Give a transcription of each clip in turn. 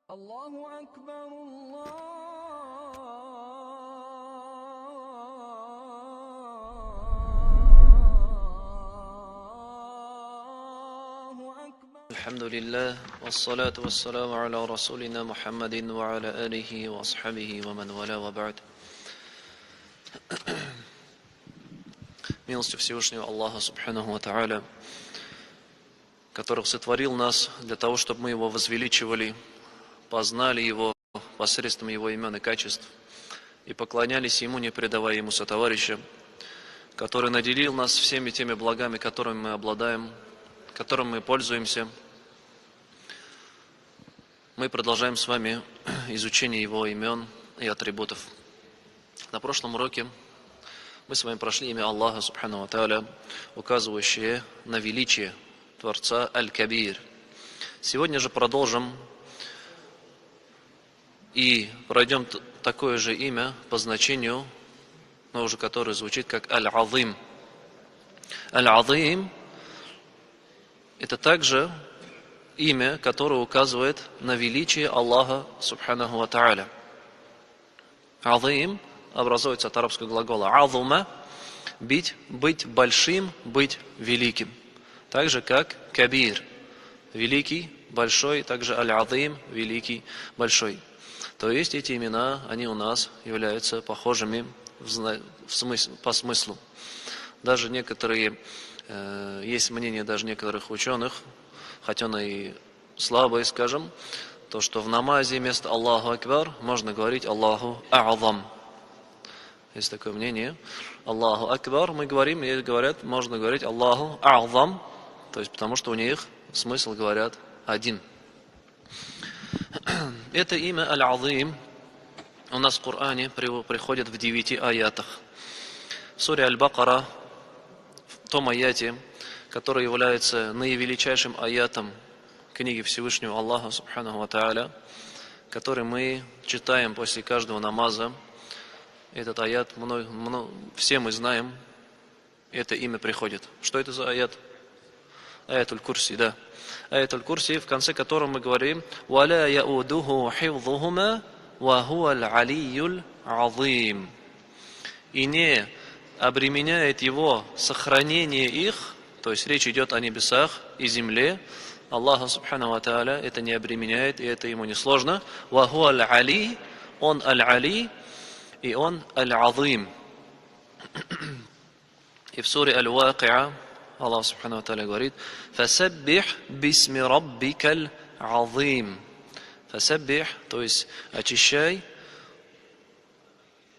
الله أكبر الله أكبر. الحمد لله والصلاة والسلام على رسولنا محمد وعلى آله وأصحابه ومن والاه وبعد. Милостью Всевышнего Аллаха Субханаху ва Тааля, который сотворил нас для того, чтобы мы Его возвеличивали, познали Его посредством Его имен и качеств и поклонялись Ему, не предавая Ему сотоварища, который наделил нас всеми теми благами, которыми мы обладаем, которым мы пользуемся. Мы продолжаем с вами изучение Его имен и атрибутов. На прошлом уроке мы с вами прошли имя Аллаха Субхану ва Тааля, указывающее на величие Творца Аль-Кабир. Сегодня же продолжим и пройдем такое же имя по значению, но уже которое звучит как Аль-Азим. Аль-Азим — это также имя, которое указывает на величие Аллаха Субханаху ва Тааля. Азим образуется от арабского глагола азума — быть большим, быть великим. Так же, как кабир — великий, большой, также аль-азим — великий, большой. То есть эти имена, они у нас являются похожими по смыслу. Даже некоторые, есть мнение даже некоторых ученых, хотя оно и слабое, скажем, то, что в намазе вместо Аллаху Акбар можно говорить Аллаху А'азам. Есть такое мнение. Аллаху Акбар мы говорим, и говорят, можно говорить Аллаху А'азам, то есть потому что у них смысл, говорят, один. Это имя Аль-Азим у нас в Коране приходит в 9 аятах. В суре Аль-Бакара, в том аяте, который является наивеличайшим аятом книги Всевышнего Аллаха Субханаху ва Тааля, который мы читаем после каждого намаза. Этот аят все мы знаем, это имя приходит. Что это за аят? Аятуль Курси, да. Аятуль Курси, в конце которого мы говорим: «Валя яудуху хифзухума, ва хуаль алийюль азим». И не обременяет его сохранение их, то есть речь идет о небесах и земле. Аллаха Субхану ва Тааля это не обременяет, и это ему не сложно. «Ва хуаль али», он аль-али, и он аль-азим. И в суре Аль-Вакиа Аллах Субхану ва Тааля говорит: «Фасаббих бисми раббикаль азим». Фасаббих, то есть очищай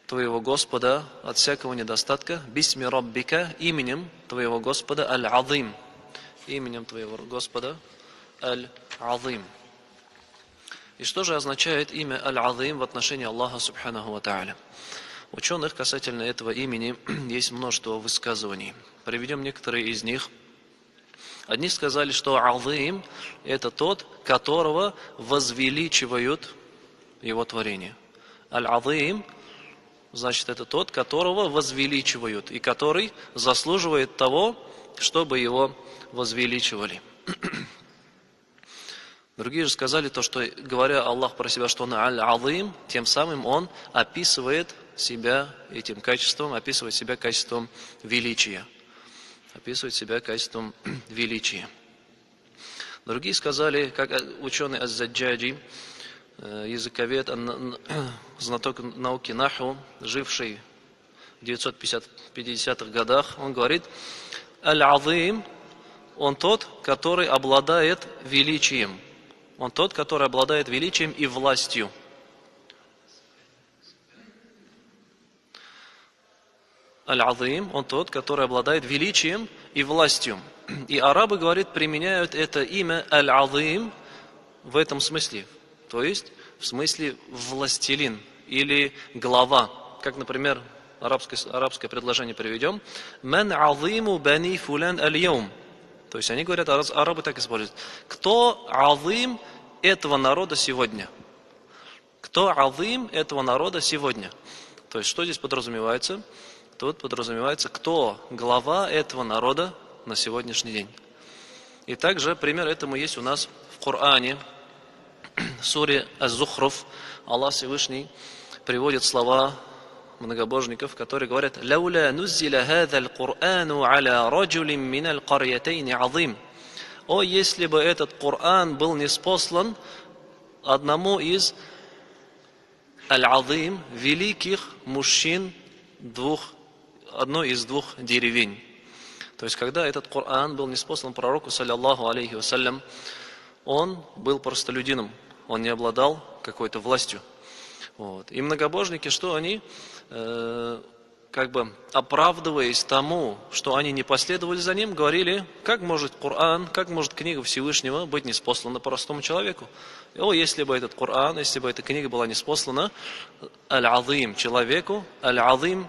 твоего Господа от всякого недостатка, бисми раббика, именем твоего Господа аль-азим. Именем твоего Господа аль-азим. И что же означает имя аль-азим в отношении Аллаха Субханаху ва Тааля? Ученых касательно этого имени есть множество высказываний. Приведем некоторые из них. Одни сказали, что азим — это тот, которого возвеличивают его творение. Аль-азим — значит, это тот, которого возвеличивают, и который заслуживает того, чтобы его возвеличивали. Другие же сказали то, что, говоря Аллах про себя, что он аль-азим, тем самым он описывает себя этим качеством, описывает себя качеством величия. Описывает себя качеством величия. Другие сказали, как ученый Аз-Заджаджи, языковед, знаток науки наху, живший в 950-х годах, он говорит: аль-азим, он тот, который обладает величием. Он тот, который обладает величием и властью. Аль-азим, он тот, который обладает величием и властью. И арабы, говорит, применяют это имя аль-азим в этом смысле. То есть в смысле властелин или глава. Как, например, арабское предложение приведем: «Ман азиму бани фулян аль-яум». То есть они говорят, арабы так используют: кто азим этого народа сегодня? Кто азим этого народа сегодня? То есть что здесь подразумевается? Тут подразумевается, кто глава этого народа на сегодняшний день. И также пример этому есть у нас в Коране. В суре Аз-Зухруф Аллах Всевышний приводит слова многобожников, которые говорят: «Лауля нуззиля хазаль Кур'ану аля раджулин миналь карьятейни азим». О, если бы этот Коран был ниспослан одному из аль-азим, великих мужчин одной из двух деревень. То есть, когда этот Коран был ниспослан пророку, саллиллаху алейхи вассалям, он был простолюдином, он не обладал какой-то властью. Вот. И многобожники, что они, оправдываясь тому, что они не последовали за ним, говорили: как может Коран, как может книга Всевышнего быть ниспослана простому человеку? О, если бы этот Коран, если бы эта книга была ниспослана аль-азим, человеку, аль-азим,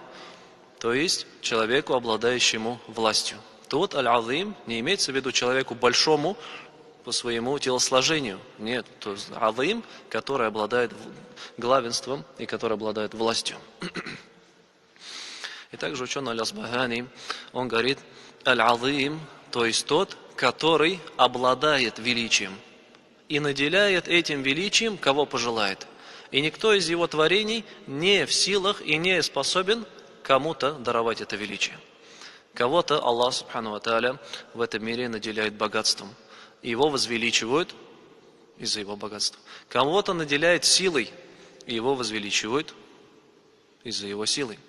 то есть человеку, обладающему властью. Тут аль-азим не имеется в виду человеку большому по своему телосложению. Нет, то есть азим, который обладает главенством и который обладает властью. И также ученый Аль-Асбахани, он говорит: аль-азим, то есть тот, который обладает величием и наделяет этим величием, кого пожелает. И никто из его творений не в силах и не способен кому-то даровать это величие. Кого-то Аллах Субхану ва Тааля в этом мире наделяет богатством. И его возвеличивают из-за его богатства. Кого-то наделяет силой, и его возвеличивают из-за его силы.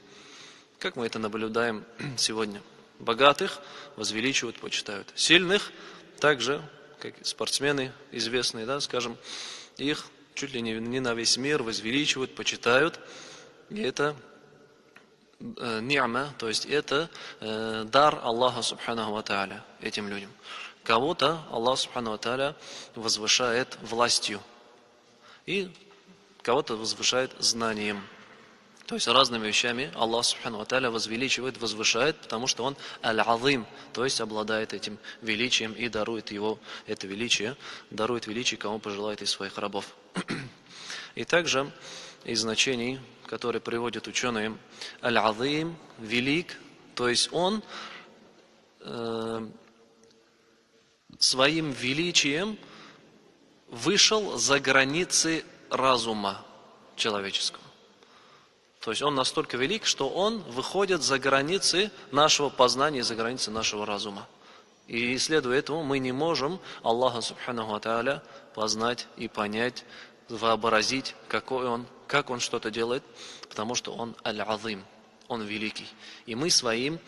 Как мы это наблюдаем сегодня? Богатых возвеличивают, почитают. Сильных также, как спортсмены известные, да, скажем, их чуть ли не на весь мир возвеличивают, почитают. И это ни'ма, то есть это дар Аллаха Субханаху ва Тааля этим людям. Кого-то Аллах Субхану ва Тааля возвышает властью, и кого-то возвышает знанием. То есть разными вещами Аллах Субхану ва Тааля возвеличивает, возвышает, потому что Он аль-азим, то есть обладает этим величием и дарует его, это величие, дарует величие, кому пожелает из своих рабов. И также из значений, которые приводят ученые, аль-азим, велик, то есть Он своим величием вышел за границы разума человеческого. То есть он настолько велик, что он выходит за границы нашего познания, за границы нашего разума. И следуя этому мы не можем Аллаха Субханаху ва Тааля познать и понять, вообразить, какой он, как он что-то делает, потому что он аль-азим, он великий. И мы своим,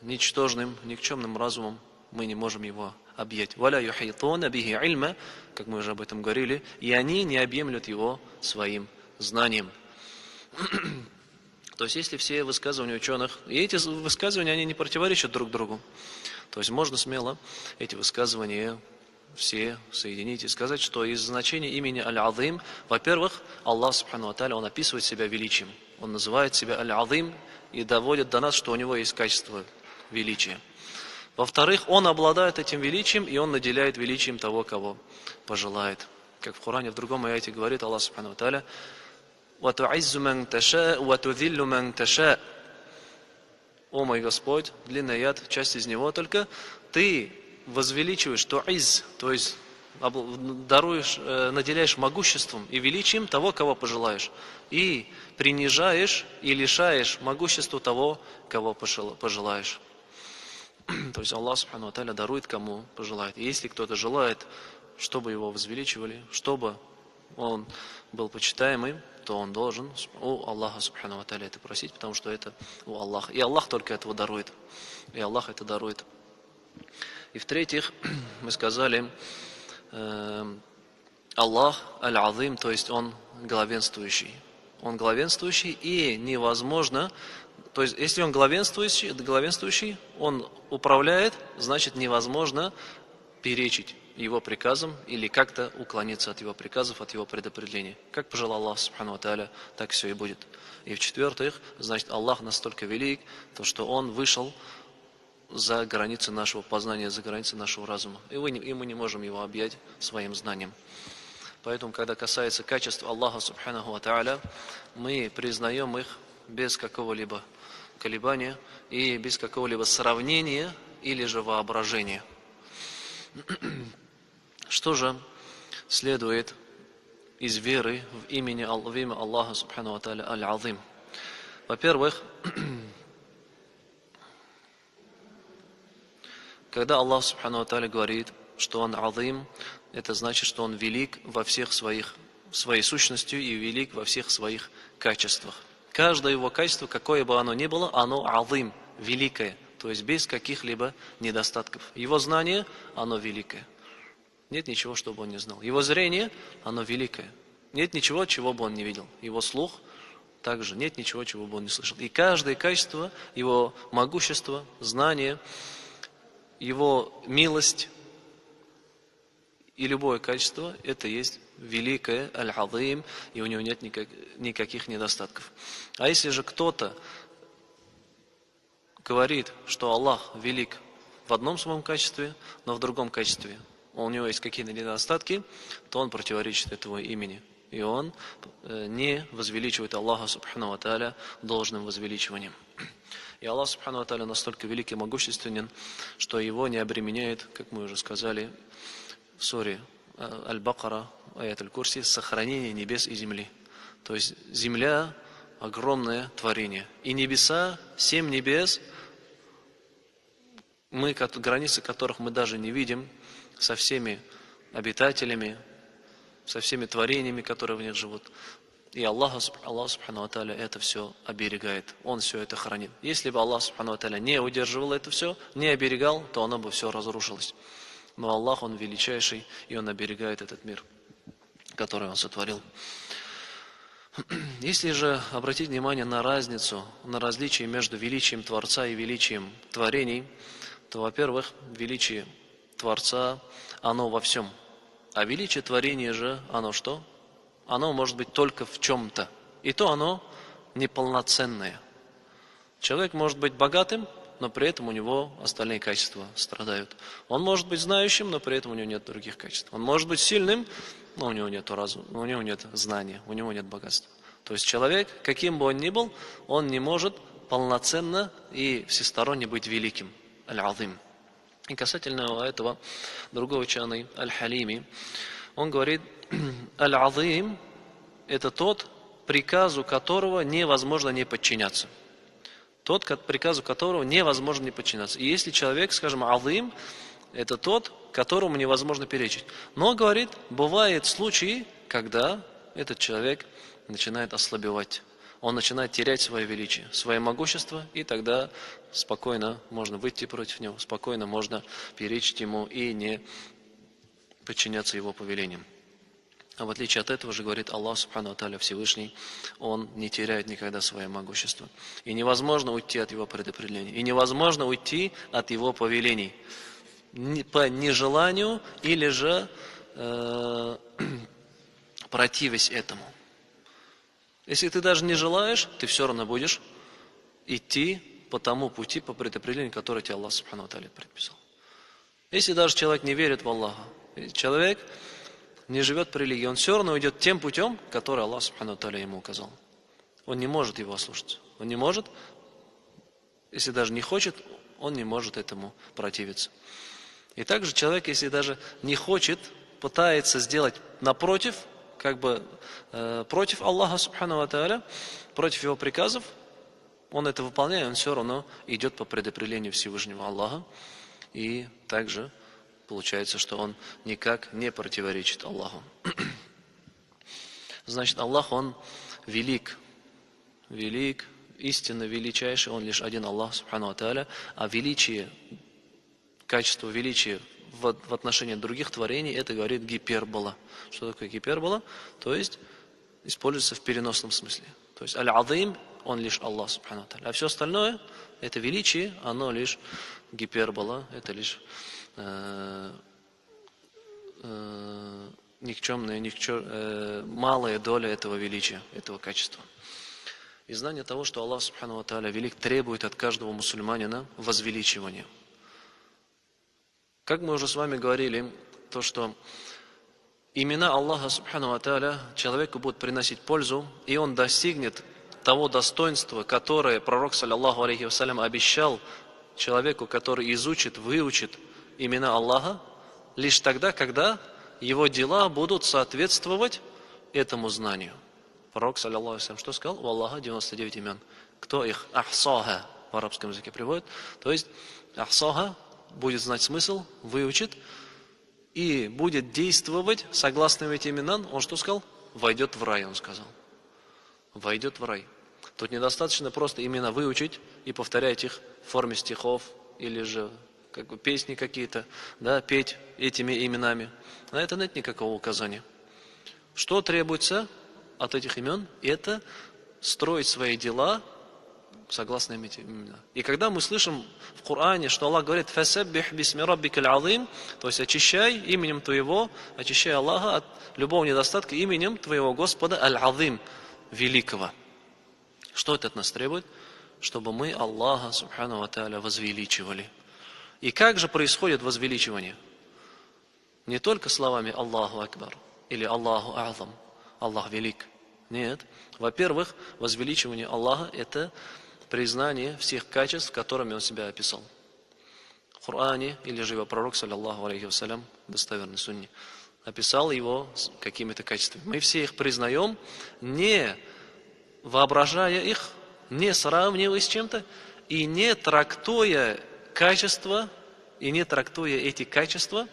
ничтожным, никчемным разумом мы не можем его объять. «Валя юхайтуна бихи ильма», как мы уже об этом говорили, и они не объемлют его своим знанием. То есть, если все высказывания ученых, и эти высказывания, они не противоречат друг другу, то есть можно смело эти высказывания все соединить и сказать, что из значения имени Аль-Азим, во-первых, Аллах Субхану ва Тааля, Он описывает себя величием. Он называет себя Аль-Азим и доводит до нас, что у него есть качество величия. Во-вторых, Он обладает этим величием, и Он наделяет величием того, кого пожелает. Как в Коране, в другом аяте говорит Аллах Субхану ва Тааля: «Вату'иззу ман таша, ватудиллу ман таша». О мой Господь, длинный аят, часть из него только, Ты возвеличиваешь ту'изз, то есть даруешь, наделяешь могуществом и величием того, кого пожелаешь, и принижаешь и лишаешь могущества того, кого пожелаешь. То есть Аллах Субхану ва Тааля дарует, кому пожелает. И если кто-то желает, чтобы его возвеличивали, чтобы он был почитаемым, то он должен у Аллаха Субхану ва Тааля это просить, потому что это у Аллаха. И Аллах только этого дарует. И Аллах это дарует. И в-третьих, мы сказали, Аллах аль-Азим, то есть Он главенствующий. Он главенствующий, и невозможно, то есть если Он главенствующий, Он управляет, значит невозможно перечить Его приказам или как-то уклониться от Его приказов, от Его предопределений. Как пожелал Аллах Субхану ва Тааля, так все и будет. И в-четвертых, значит, Аллах настолько велик, то что Он вышел за границы нашего познания, за границы нашего разума. И мы не можем его объять своим знанием. Поэтому, когда касается качеств Аллаха Субханаху ва Тааля, мы признаем их без какого-либо колебания и без какого-либо сравнения или же воображения. Что же следует из веры в имя Аллаха Субхану ва Тааля Аль-Азим. Во-первых, когда Аллах Субхану ва Тааля говорит, что Он Азим, это значит, что Он велик во всех своей сущностью и велик во всех своих качествах. Каждое его качество, какое бы оно ни было, оно Азим, великое, то есть без каких-либо недостатков. Его знание, оно великое. Нет ничего, что бы он не знал. Его зрение, оно великое. Нет ничего, чего бы он не видел. Его слух, также нет ничего, чего бы он не слышал. И каждое качество, его могущество, знание, его милость и любое качество, это есть великое Аль-Азим, и у него нет никаких недостатков. А если же кто-то говорит, что Аллах велик в одном своем качестве, но в другом качестве у него есть какие-то недостатки, то он противоречит этому имени. И он не возвеличивает Аллаха Субхану ва Тааля должным возвеличиванием. И Аллах Субхану ва Тааля настолько велик и могущественен, что его не обременяет, как мы уже сказали в суре Аль-Бакара, аят Аль-Курси, сохранение небес и земли. То есть земля — огромное творение. И небеса, 7 небес, границы которых мы даже не видим, со всеми обитателями, со всеми творениями, которые в них живут. И Аллах Субхану ва Тааля это все оберегает. Он все это хранит. Если бы Аллах Субхану ва Тааля не удерживал это все, не оберегал, то оно бы все разрушилось. Но Аллах, Он величайший, и Он оберегает этот мир, который Он сотворил. Если же обратить внимание на разницу, на различие между величием Творца и величием творений, то, во-первых, величие Творца, оно во всем. А величие творения же, оно что? Оно может быть только в чем-то. И то оно неполноценное. Человек может быть богатым, но при этом у него остальные качества страдают. Он может быть знающим, но при этом у него нет других качеств. Он может быть сильным, но у него нет разума, у него нет знания, у него нет богатства. То есть человек, каким бы он ни был, он не может полноценно и всесторонне быть великим. Аль-Азим. И касательно этого другого ученый, Аль-Халими, он говорит, Аль-Азим — это тот, приказу которого невозможно не подчиняться. Тот, приказу которого невозможно не подчиняться. И если человек, скажем, Азим, это тот, которому невозможно перечить. Но, говорит, бывают случаи, когда этот человек начинает ослабевать. Он начинает терять свое величие, свое могущество, и тогда спокойно можно выйти против него, спокойно можно перечить ему и не подчиняться его повелениям. А в отличие от этого же, говорит Аллах Субхану ва Тааля Всевышний, Он не теряет никогда свое могущество. И невозможно уйти от Его предопределений, и невозможно уйти от Его повелений по нежеланию или же противясь этому. Если ты даже не желаешь, ты все равно будешь идти по тому пути, по предопределению, которое тебе Аллах Субхану ва Тааля предписал. Если даже человек не верит в Аллаха, человек не живет по религии, он все равно идет тем путем, который Аллах Субхану ва Тааля ему указал. Он не может его слушаться. Он не может, если даже не хочет, он не может этому противиться. И также человек, если даже не хочет, пытается сделать напротив, как бы против Аллаха Субхану ва Тааля, против его приказов, он это выполняет, он все равно идет по предопределению Всевышнего Аллаха. И также получается, что он никак не противоречит Аллаху. Значит, Аллах, Он велик, истинно величайший, Он лишь один Аллах Субхану ва Тааля, а величие, качество величия в отношении других творений, это говорит гипербола. Что такое гипербола? То есть используется в переносном смысле. То есть Аль-Азим, он лишь Аллах Субхану ва Тааля. А все остальное, это величие, оно лишь гипербола, это лишь никчемная, малая доля этого величия, этого качества. И знание того, что Аллах Субхану ва Тааля велик, требует от каждого мусульманина возвеличивания. Как мы уже с вами говорили, то, что имена Аллаха Субхану ва Тааля человеку будут приносить пользу, и он достигнет того достоинства, которое пророк, саллаллаху алейхи вассалям, обещал человеку, который изучит, выучит имена Аллаха, лишь тогда, когда его дела будут соответствовать этому знанию. Пророк, саллиллаху алейхи ва саллям, что сказал? У Аллаха 99 имен. Кто их? Ахсаха в арабском языке приводит. То есть ахсаха будет знать смысл, выучит и будет действовать согласно этим именам. Он что сказал? Войдет в рай, он сказал. Войдет в рай. Тут недостаточно просто имена выучить и повторять их в форме стихов или же как бы песни какие-то, да, петь этими именами. На это нет никакого указания. Что требуется от этих имен? Это строить свои дела согласно этим именам. И когда мы слышим в Коране, что Аллах говорит «Фасаббих бисми раббикаль азим», то есть очищай именем твоего, очищай Аллаха от любого недостатка именем твоего Господа аль-Азим, великого. Что это от нас требует? Чтобы мы Аллаха, субхану ва тааля, возвеличивали. И как же происходит возвеличивание? Не только словами Аллаху Акбар или Аллаху Азам, Аллах велик. Нет. Во-первых, возвеличивание Аллаха – это признание всех качеств, которыми Он себя описал. В Коране, или же его пророк, саллиллаху алейхи вассалям, достоверный сунни, описал его какими-то качествами. Мы все их признаем, не воображая их, не сравнивая с чем-то, и не трактуя качества, и не трактуя эти качества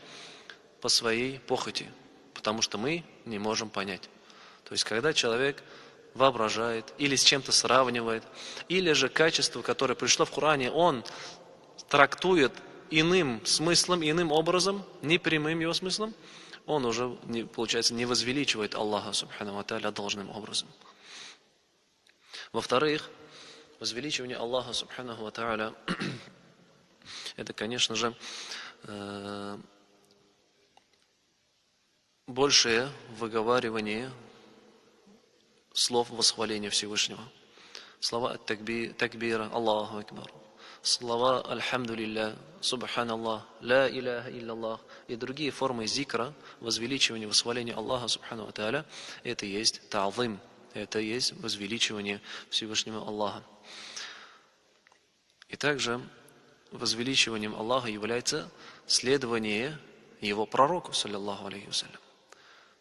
по своей похоти, потому что мы не можем понять. То есть, когда человек воображает или с чем-то сравнивает, или же качество, которое пришло в Коране, он трактует иным смыслом, иным образом, не прямым его смыслом, он уже, получается, не возвеличивает Аллаха, субхану ва тааля, должным образом. Во-вторых, возвеличивание Аллаха, субхану ва тааля, это, конечно же, большее выговаривание слов восхваления Всевышнего. Слова такбира, Аллаху Акбар. Слова Альхамдулилля, Субханаллах, Ла Иляха Иллаллах и другие формы зикра, возвеличивания, восхваления Аллаха, Субхану ва тааля, это есть та'зим, это есть возвеличивание Всевышнего Аллаха. И также возвеличиванием Аллаха является следование Его пророку, саллиллаху алейхи вассалям.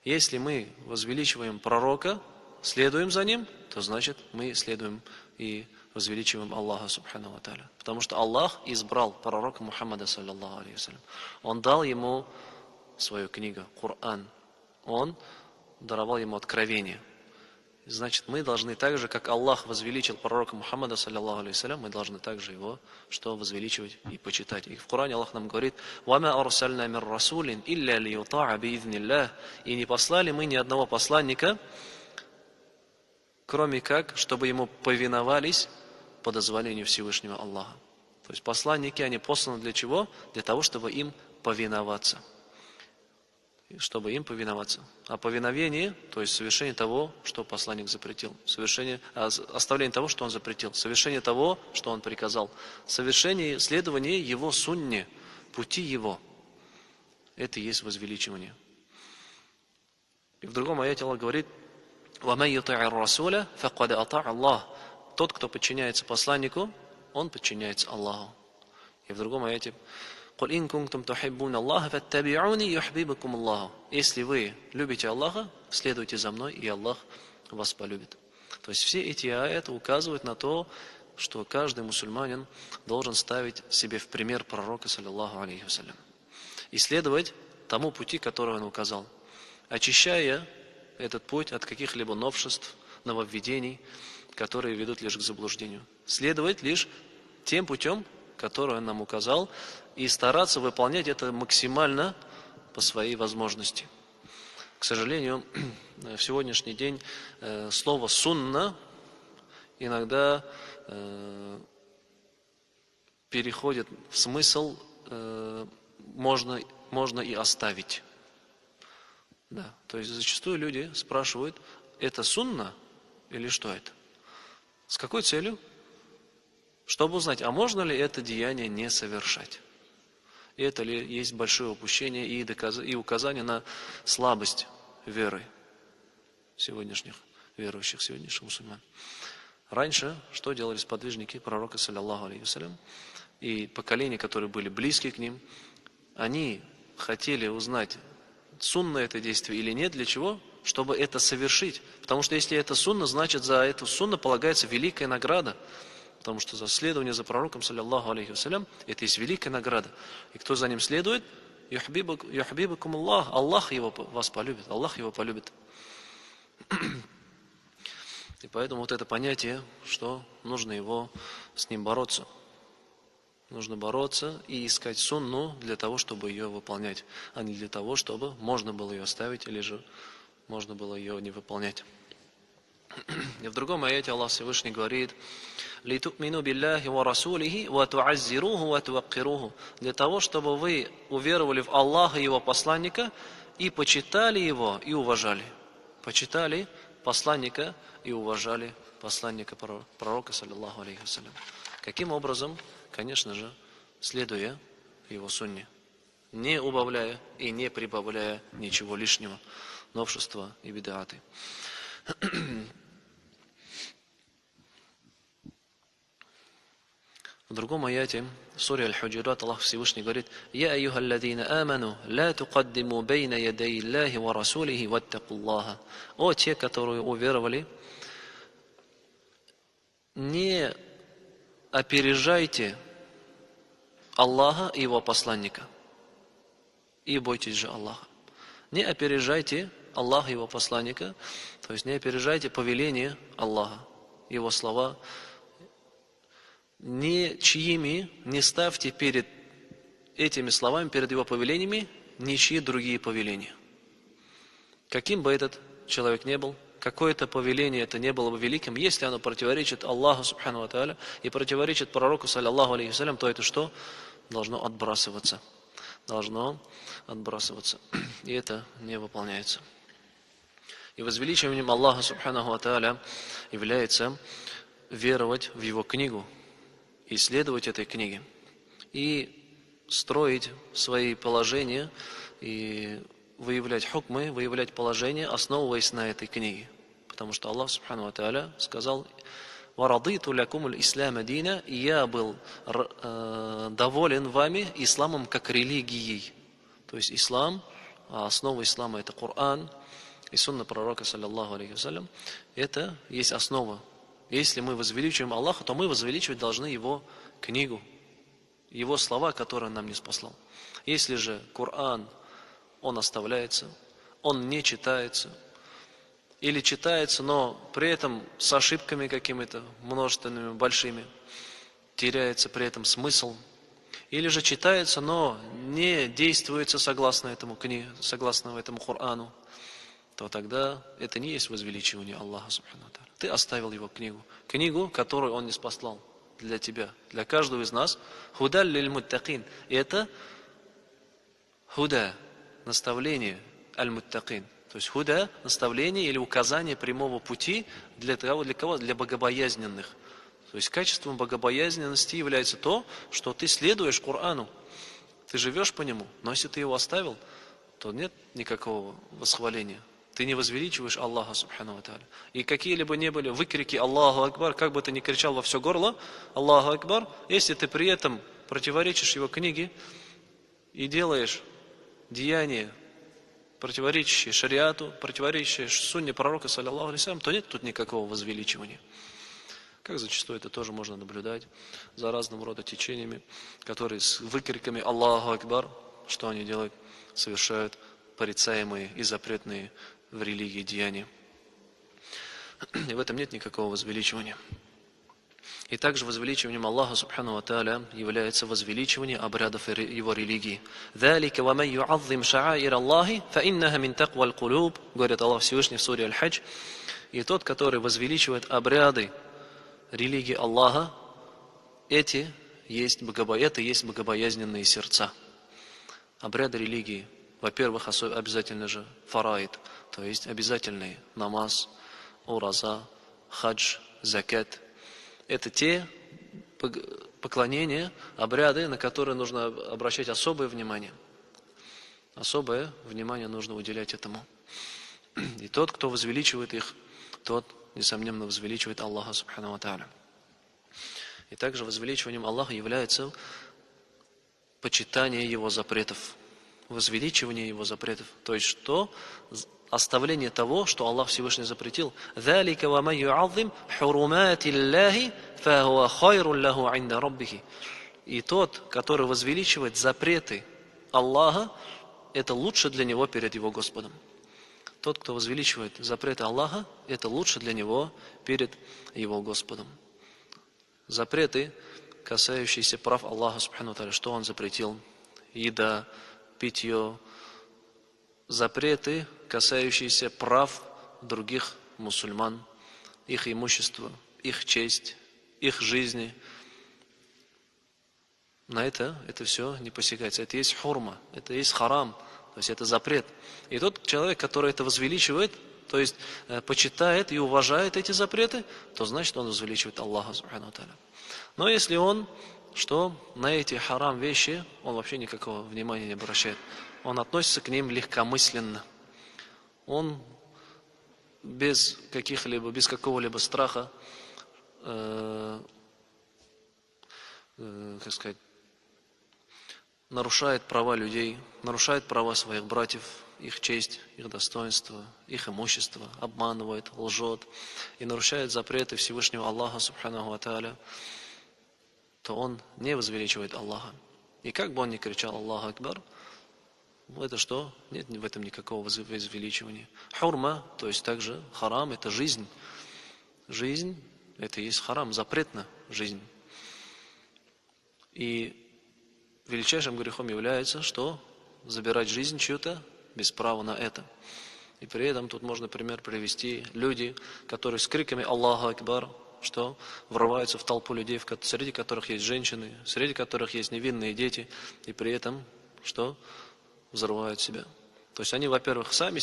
Если мы возвеличиваем пророка, следуем за ним, то значит мы следуем и возвеличиваем Аллаха, субхану ва тааля. Потому что Аллах избрал пророка Мухаммада, саллиллаху алейхи вассалям. Он дал ему свою книгу, Коран. Он даровал ему откровение. Значит, мы должны так же, как Аллах возвеличил пророка Мухаммада, саллиллаху алейхи вассалям, мы должны также его что возвеличивать и почитать. И в Коране Аллах нам говорит: «Вама арсальна мир расулин илля лиюта'a биизниллах». И не послали мы ни одного посланника, кроме как, чтобы ему повиновались по дозволению Всевышнего Аллаха. То есть посланники, они посланы для чего? Для того, чтобы им повиноваться. Чтобы им повиноваться. А повиновение, то есть совершение того, что посланник запретил. Оставление того, что он запретил. Совершение того, что он приказал. Совершение, следование его сунне, пути его. Это и есть возвеличивание. И в другом аяте Аллах говорит: «Ваман юти'ир расуля факад ата'а Аллах». Тот, кто подчиняется посланнику, он подчиняется Аллаху. И в другом аяте: «Куль ин кунтум тухиббуна Аллаха фаттаби'уни юхбибукум Аллаху». Если вы любите Аллаха, следуйте за мной, и Аллах вас полюбит. То есть все эти аяты указывают на то, что каждый мусульманин должен ставить себе в пример пророка, саллиллаху алейхи вассалям, и следовать тому пути, который он указал, очищая этот путь от каких-либо новшеств, нововведений, которые ведут лишь к заблуждению. Следовать лишь тем путем, который он нам указал, и стараться выполнять это максимально по своей возможности. К сожалению, в сегодняшний день слово «сунна» иногда переходит в смысл «можно и оставить». Да, то есть зачастую люди спрашивают: это сунна или что это? С какой целью? Чтобы узнать, а можно ли это деяние не совершать? И это ли есть большое упущение и указание на слабость веры сегодняшних верующих, сегодняшних мусульман. Раньше что делали сподвижники пророка, саллиллаху алейхи вассалям, и поколения, которые были близки к ним? Они хотели узнать сунна это действие или нет, для чего? Чтобы это совершить. Потому что если это сунна, значит за эту сунну полагается великая награда. Потому что за следование за пророком, саллиллаху алейхи вассалям, это есть великая награда. И кто за ним следует, юхбибакум Аллах, Аллах его вас полюбит, Аллах его полюбит. И поэтому вот это понятие, что нужно его с ним бороться. Нужно бороться и искать сунну для того, чтобы ее выполнять, а не для того, чтобы можно было ее оставить или же можно было ее не выполнять. И в другом аяте Аллах Всевышний говорит: «Литукмину биллахи ва расулихи ва туаззируху ва туаккируху», для того, чтобы вы уверовали в Аллаха и Его посланника и почитали Его и уважали. Почитали посланника и уважали посланника пророка, саллиллаху алейхи вассалям. Каким образом? Конечно же, следуя его сунне, не убавляя и не прибавляя ничего лишнего, новшества и бид'аты. В другом аяте, в суре Аль-Худжурат, Аллах Всевышний говорит: «Я айюхалладзина аману, ла туқаддиму бейна ядей Аллахи ва расулихи ваттакуллаха». О, те, которые уверовали, не опережайте Аллаха и Его посланника, и бойтесь же Аллаха. Не опережайте Аллаха и Его посланника, то есть не опережайте повеление Аллаха, Его слова. Ничьими не ставьте перед этими словами, перед Его повелениями, ничьи другие повеления. Каким бы этот человек ни был, какое-то повеление это не было бы великим, если оно противоречит Аллаху субхану ва тааля и противоречит пророку, саллиллаху алейхи вассалям, то это что? Должно отбрасываться. Должно отбрасываться. И это не выполняется. И возвеличиванием Аллаха субхану ва тааля является веровать в Его книгу, исследовать этой книге и строить свои положения и выявлять хукмы, выявлять положения, основываясь на этой книге. Потому что Аллах субхану ва тааля сказал: «Варадиту лякумуль ислама дина», и я был доволен вами исламом как религией. То есть ислам, основа ислама это Коран и сунна пророка, саллиллаху алейхи вассалям, это есть основа. Если мы возвеличиваем Аллаха, то мы возвеличивать должны Его книгу, Его слова, которые Он нам ниспослал. Если же Коран, он оставляется, он не читается, или читается, но при этом с ошибками какими-то множественными, большими, теряется при этом смысл, или же читается, но не действуется согласно этому Корану, то тогда это не есть возвеличивание Аллаха субхану ва тааля. Ты оставил Его книгу, которую Он ниспослал для тебя, для каждого из нас. Худа лиль муттакин. И это худа, наставление аль-муттакин. То есть худа, наставление или указание прямого пути для кого? Для богобоязненных. То есть качеством богобоязненности является то, что ты следуешь Корану, ты живешь по нему. Но если ты его оставил, то нет никакого восхваления. Ты не возвеличиваешь Аллаха субхану ва тааля. И какие-либо не были выкрики Аллаху Акбар, как бы ты ни кричал во все горло Аллаху Акбар, если ты при этом противоречишь Его книге и делаешь деяния, противоречащие шариату, противоречащие сунне пророка, саллиллаху алейхи вассалям, то нет тут никакого возвеличивания. Как зачастую это тоже можно наблюдать за разного рода течениями, которые с выкриками Аллаху Акбар, что они делают? Совершают порицаемые и запретные в религии деяния. И в этом нет никакого возвеличивания. И также возвеличиванием Аллаха субхану ва тааля является возвеличивание обрядов Его религии. «Залика ва ман ю'аззим ша'аир Аллахи, фа иннаха мин такваль кулуб», говорит Аллах Всевышний в суре Аль-Хадж. И тот, который возвеличивает обряды религии Аллаха, это есть богобоязненные сердца. Обряды религии, во-первых, обязательно же фараид, то есть обязательные намаз, ураза, хадж, закат. Это те поклонения, обряды, на которые нужно обращать особое внимание. Особое внимание нужно уделять этому. И тот, кто возвеличивает их, тот, несомненно, возвеличивает Аллаха субхану ва тааля. И также возвеличиванием Аллаха является почитание Его запретов. возвеличивание его запретов. То есть что? Оставление того, что Аллах Всевышний запретил. ذَلِكَ وَمَنْ يُعَظِّمْ حُرُمَاتِ اللَّهِ فَهُوَ خَيْرٌ لَهُ عِنْدَ رَبِّهِ. И тот, который возвеличивает запреты Аллаха, это лучше для него перед его Господом. Тот, кто возвеличивает запреты Аллаха, это лучше для него перед его Господом. Запреты, касающиеся прав Аллаха Субхану ва Тааля, что Он запретил? Еда, питье. Запреты, касающиеся прав других мусульман, их имущества, их честь, их жизни. На это все не посягается. Это есть хурма, это есть харам, то есть это запрет. И тот человек, который это возвеличивает, то есть почитает и уважает эти запреты, то значит он возвеличивает Аллаха Субхану ва Тааля. Но если он, что на эти харам вещи, он вообще никакого внимания не обращает. Он относится к ним легкомысленно. Он без какого-либо страха, нарушает права людей, нарушает права своих братьев, их честь, их достоинство, их имущество, обманывает, лжет и нарушает запреты Всевышнего Аллаха Субханаху ва Тааля, то он не возвеличивает Аллаха. И как бы он ни кричал Аллаху Акбар, это что? Нет в этом никакого возвеличивания. Хурма, то есть также харам, это жизнь. Жизнь, это и есть харам, запрет на жизнь. И величайшим грехом является, что забирать жизнь чью-то без права на это. И при этом тут можно пример привести люди, которые с криками Аллаху Акбар, что врываются в толпу людей, среди которых есть женщины, среди которых есть невинные дети, и при этом что? Взрывают себя. То есть они, во-первых, сами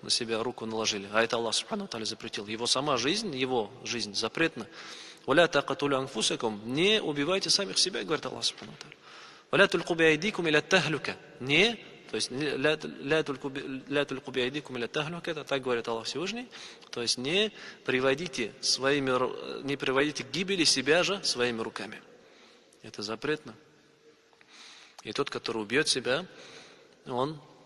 на себя руку наложили, а это Аллах Субхану ва Тааля запретил. Его жизнь запретна. «Валя тaqatулу анфусакум», не убивайте самих себя, говорит Аллах Субхану ва Тааля. «Валя тульку биайдикум иля тахлюка», не, то есть «ля тульку биайдикум иля тахлюка», это так говорит Аллах Всевышний, то есть не приводите к гибели себя же своими руками. Это запретно. И тот, который убьет себя,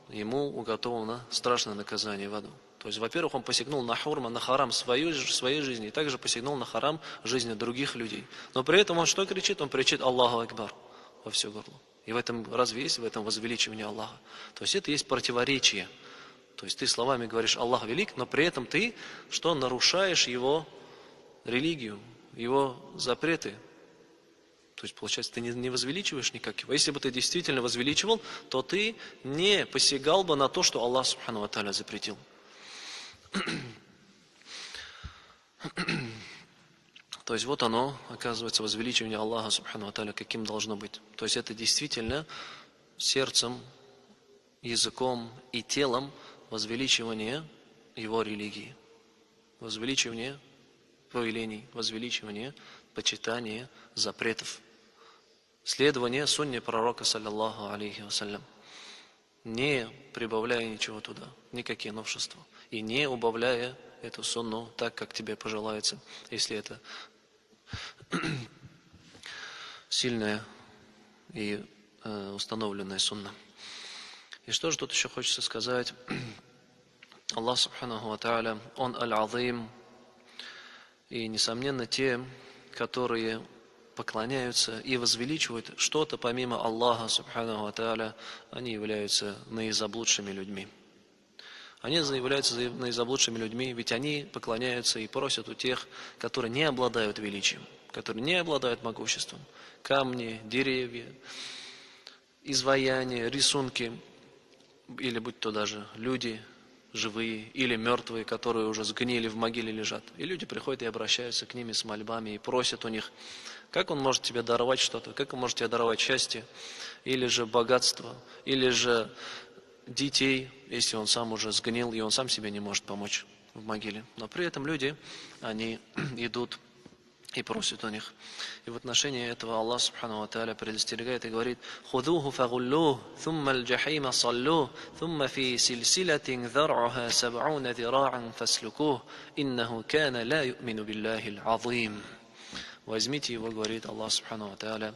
ему уготовано страшное наказание в аду. То есть, во-первых, он посягнул на хурма, на харам своей жизни, и также посягнул на харам жизни других людей. Но при этом он что кричит? Он кричит Аллаху Акбар во все горло. И разве есть в этом возвеличивание Аллаха? То есть это есть противоречие. То есть ты словами говоришь Аллах велик, но при этом ты что нарушаешь его религию, его запреты. То есть, получается, ты не возвеличиваешь никак его. Если бы ты действительно возвеличивал, то ты не посягал бы на то, что Аллах Субхану ва Тааля запретил. То есть вот оно, оказывается, возвеличивание Аллаха Субхану ва Тааля, каким должно быть. То есть это действительно сердцем, языком и телом возвеличивание его религии. Возвеличивание повелений, возвеличивание, почитание запретов. Следование сунне пророка, саллаллаху алейхи вассалям, не прибавляя ничего туда, никакие новшества, и не убавляя эту сунну так, как тебе пожелается, если это сильная и установленная сунна. И что же тут еще хочется сказать? Аллах Субханаху ва Тааля, Он Аль-Азим, и, несомненно, те, которые поклоняются и возвеличивают что-то помимо Аллаха Субханаху ва Тааля, они являются наизаблудшими людьми. Они являются наизаблудшими людьми, ведь они поклоняются и просят у тех, которые не обладают величием, которые не обладают могуществом. Камни, деревья, изваяния, рисунки, или будь то даже люди живые или мертвые, которые уже сгнили, в могиле лежат. И люди приходят и обращаются к ним с мольбами и просят у них, как он может тебе даровать что-то, как он может тебе даровать счастье, или же богатство, или же детей, если он сам уже сгнил, и он сам себе не может помочь в могиле. Но при этом люди, они идут и просят у них. И в отношении этого Аллах Субхану ва Тааля предостерегает и говорит: «Худуху фагуллух, thumma аль-джахима саллух, thumma фи сильсилатин зар'уха саб'уна зира'ан фаслукух, иннаху кана ла ю'мину биллахи аль-азим». Возьмите его, говорит Аллах Субхану ва Тааля,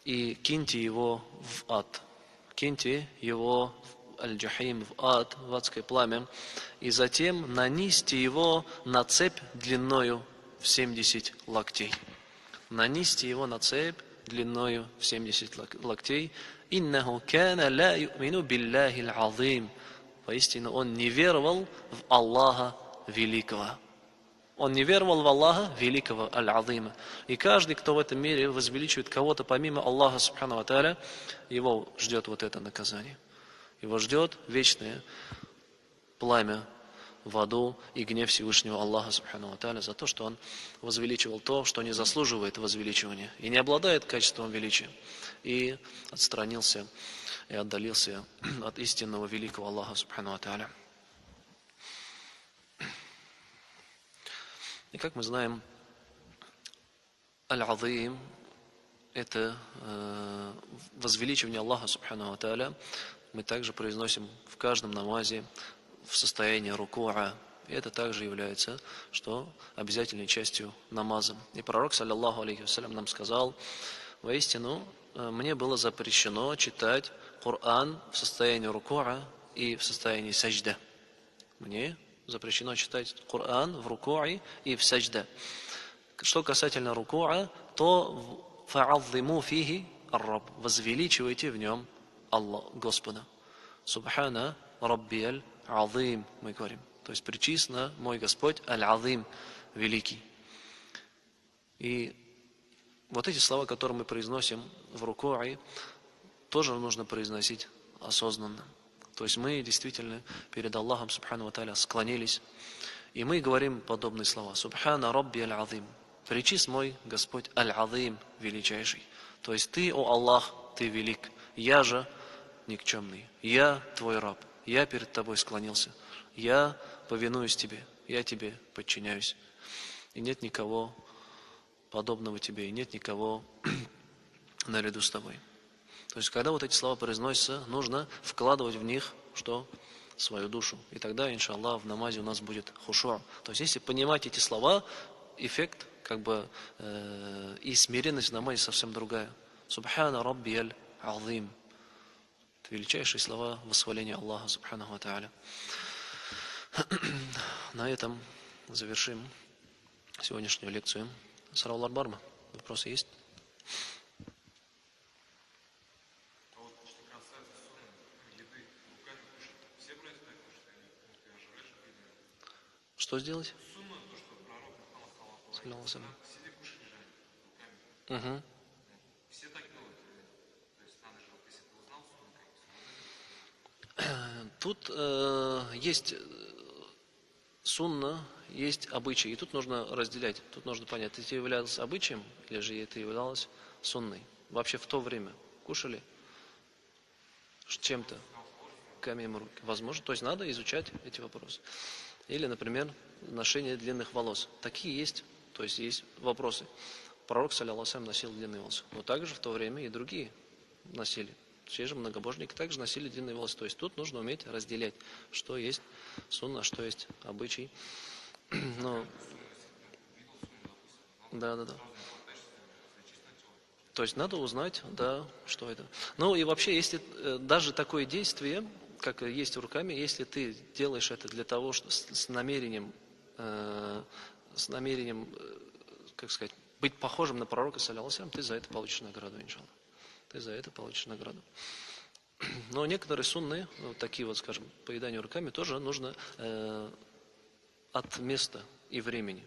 и киньте его в ад. киньте его в аль-джахим, в ад, в адское пламя, и затем нанести его на цепь длиною в 70 локтей. Нанести его на цепь длиною в 70 локтей. «Иннаху кана ла ю'мину биллахи аль-азим». Поистину он не веровал в Аллаха Великого. Он не веровал в Аллаха Великого, Аль-Азима. И каждый, кто в этом мире возвеличивает кого-то помимо Аллаха, Субхану ва Тааля, его ждет вот это наказание. Его ждет вечное пламя в аду и гнев Всевышнего Аллаха, Субхану ва Тааля, за то, что он возвеличивал то, что не заслуживает возвеличивания и не обладает качеством величия. И отстранился и отдалился от истинного великого Аллаха, Субхану ва Тааля. И как мы знаем, Аль-Азим – это возвеличивание Аллаха, Субхану ва Тааля. Мы также произносим в каждом намазе в состоянии рукуа. И это также является, что обязательной частью намаза. И пророк, саллаллаху алейхи вассалям, нам сказал: воистину, мне было запрещено читать Коран в состоянии рукуа и в состоянии саджда. Мне запрещено читать Коран в рукуа и в саджда. Что касательно рукуа, то фа'аззиму фихи ар-рабб, возвеличивайте в нем Аллах, Господа. Субхана раббияль азим, мы говорим. То есть пречисно мой Господь аль-азим, великий. И вот эти слова, которые мы произносим в рукуа, тоже нужно произносить осознанно. То есть мы действительно перед Аллахом, Субхану ва Тааля, склонились, и мы говорим подобные слова. Субхана рабби аль-азим. Пречист мой Господь аль-азим, величайший. То есть ты, о Аллах, ты велик. Я же никчемный. Я твой раб. Я перед тобой склонился. Я повинуюсь тебе. Я тебе подчиняюсь. И нет никого подобного тебе, и нет никого наряду с тобой. То есть, когда вот эти слова произносятся, нужно вкладывать в них что? Свою душу. И тогда, иншаллах, в намазе у нас будет хушуа. То есть, если понимать эти слова, эффект, и смиренность в намазе совсем другая. Субхана раббияль азим. Это величайшие слова восхваления Аллаха, Субханаху ва Тааля. На этом завершим сегодняшнюю лекцию. Сарау Ларбарма. Вопросы есть? Что сделать? Угу. Тут есть сунна, есть обычай. И тут нужно разделять. Тут нужно понять, это являлось обычаем или же это являлось сунной. Вообще в то время кушали чем-то, камнем руки. Возможно, то есть надо изучать эти вопросы. Или, например, ношение длинных волос. Такие есть, то есть есть вопросы. Пророк, саллаллаху алейхи ва саллям, носил длинные волосы. Но также в то время и другие носили. Те же многобожники также носили длинные волосы. То есть тут нужно уметь разделять, что есть сунна, что есть обычай. Но... Да. То есть надо узнать, да, что это. Ну и вообще, если даже такое действие, как есть руками, если ты делаешь это для того, что с намерением, как сказать, быть похожим на пророка, саллаллаху алейхи ва саллям, ты за это получишь награду, иншаллах. Ты за это получишь награду. Но некоторые сунны, вот такие вот, скажем, поедание руками, тоже нужно от места и времени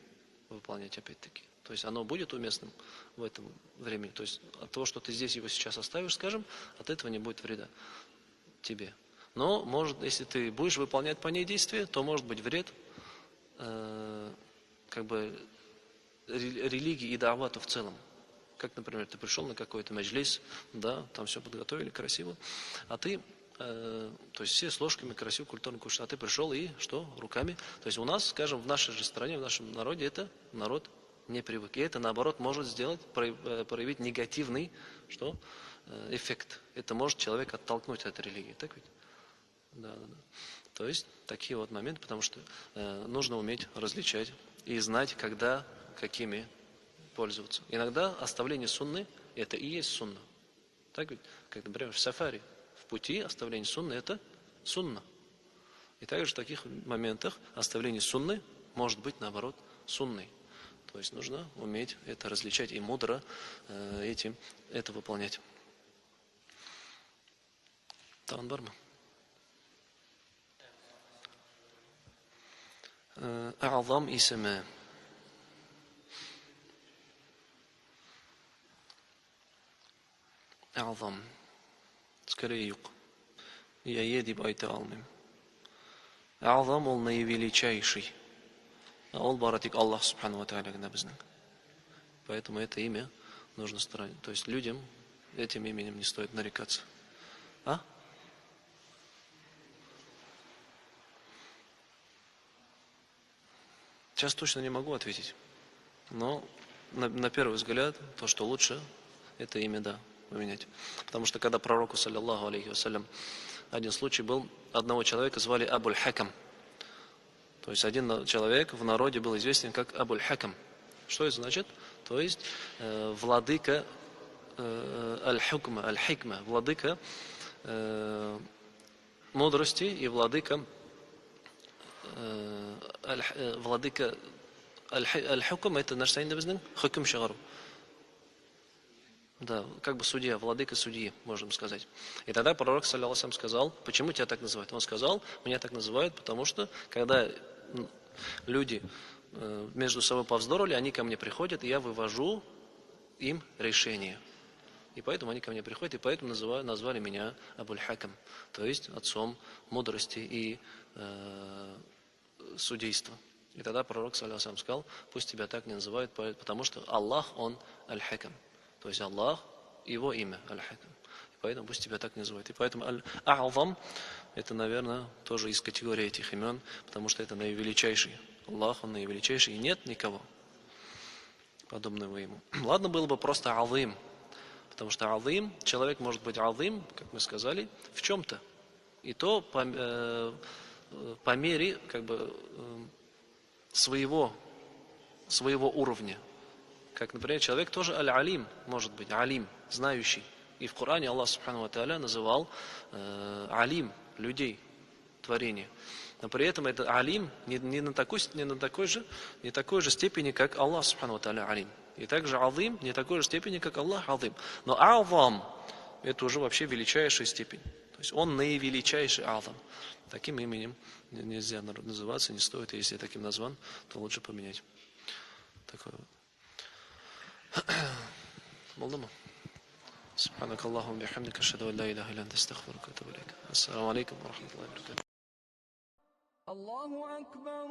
выполнять, опять-таки. То есть оно будет уместным в этом времени. То есть от того, что ты здесь его сейчас оставишь, скажем, от этого не будет вреда тебе. Но, может, если ты будешь выполнять по ней действия, то может быть вред религии и давату в целом. Как, например, ты пришел на какой-то маджлис, да, там все подготовили красиво, а ты, то есть все с ложками красиво, культурно кушают, а ты пришел и что? Руками. То есть у нас, скажем, в нашей же стране, в нашем народе это народ не привык. И это, наоборот, может сделать, проявить негативный что? Эффект. Это может человека оттолкнуть от религии. Так ведь? Да. То есть такие вот моменты, потому что нужно уметь различать и знать, когда, какими пользоваться. Иногда оставление сунны, это и есть сунна. Так ведь? Как, например, в сафари, в пути, оставление сунны это сунна. И также в таких моментах оставление сунны может быть наоборот сунной. То есть нужно уметь это различать и мудро это выполнять. Тагын бармы? А'зам исеме. А'зам. Скорее юк. Я едib айта алмайм. А'зам ол наивеличайший. А ол бары тик Аллах Субхану ва Тааля гына безнең. Поэтому это имя нужно сторонить. То есть людям этим именем не стоит нарекаться. А? Сейчас точно не могу ответить. Но на первый взгляд, то, что лучше, это имя, да, поменять. Потому что когда пророку, саллиллаху алейхи вассалям, один случай был, одного человека звали Абуль-Хакам. То есть один человек в народе был известен как Абуль-Хакам. Что это значит? То есть владыка аль-Хукма, аль-Хикма, владыка мудрости и владыка аль-Хукм, это наш сайнда безнен, хукм шагару. Да, как бы судья, владыка судьи, можем сказать. И тогда пророк, саллиллаху алейхи, сказал, почему тебя так называют? Он сказал, меня так называют, потому что, когда люди между собой повздорили, они ко мне приходят, и я вывожу им решение. И поэтому они ко мне приходят, и поэтому назвали меня Абуль-Хакам, то есть отцом мудрости и судейства. И тогда пророк, саллиллаху алейхи, сказал, пусть тебя так не называют, потому что Аллах, Он Аль-Хакам. То есть Аллах, Его имя Аль-Хакам. И поэтому пусть тебя так не называют. И поэтому Аль-А'зам, это, наверное, тоже из категории этих имен, потому что это наивеличайший. Аллах, Он наивеличайший, и нет никого подобного Ему. Ладно было бы просто Азим, потому что Азим, человек может быть Азим, как мы сказали, в чем-то. И то по мере как бы своего уровня. Как, например, человек тоже аль-алим, может быть, алим, знающий. И в Коране Аллах Субхану ва Тааля называл алим, людей, творения. Но при этом это алим не на такой же степени, как Аллах Субхану ва Тааля алим. И также азим не такой же степени, как Аллах азим. Но а'зам это уже вообще величайшая степень. То есть он наивеличайший а'зам. Таким именем нельзя называться, не стоит. Если таким назван, то лучше поменять. Такое. Молдома. سبحانك اللهم وبحمدك أشهد أن لا إله إلا أنت أستغفرك وأتوب إليك. السلام عليكم ورحمة الله وبركاته. الله أكبر.